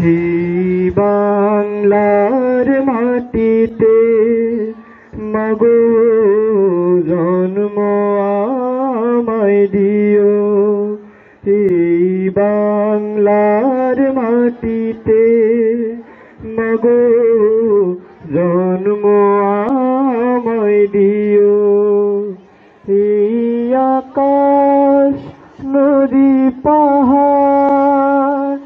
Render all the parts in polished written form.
এই বাংলার মাটিতে মাগো জন্ম আমায় দিও। এই বাংলার মাটিতে মাগো জন্ম আমায় দিও। এই আকাশ নদী পাহাড়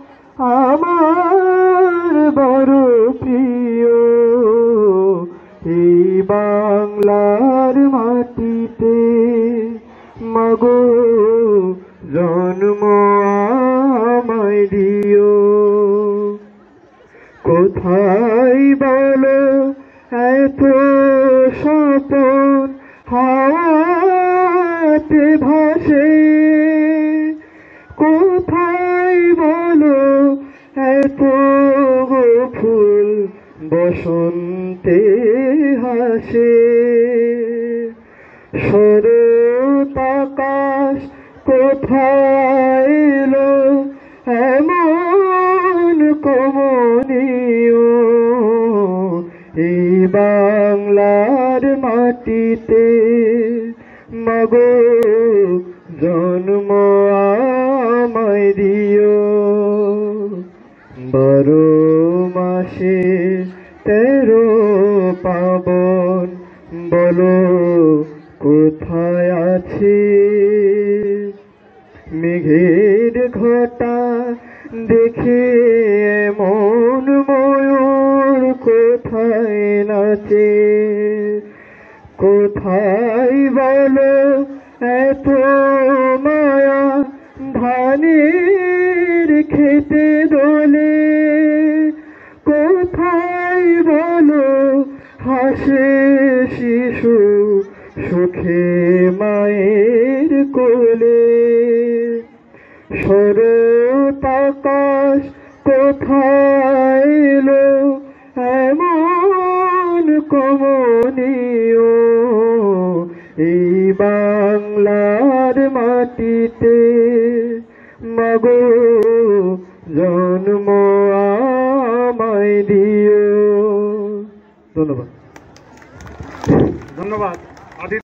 আমার বড় প্রিয়। এই বাংলার মাটিতে মাগো জন্ম আমায় দিও। কোথায় বলো এত স্বপন হাওয়াতে ভাসে, কোথায় বলো এত ফুল বসন্তে হাসে। শরৎ আকাশ কোথায় এলো এমন কমনীয়। এই বাংলার মাটিতে মাগো জন্ম আমায় দিও। 12 মাসে 13 পাবন বলো কোথায় আছে। মেঘের ঘটা দেখে এমন ময়ূর কোথায় নাচে। কোথায় বলো এত মায়া ধানের খেতে দোলে। কোথায় বলো হাসে শিশু সুখে মায়ের কোলে। শরৎ আকাশ কোথায় এলো এমন কমনীয়। এই বাংলার মাটিতে মাগো জন্ম আমায় দিও। ধন্যবাদ।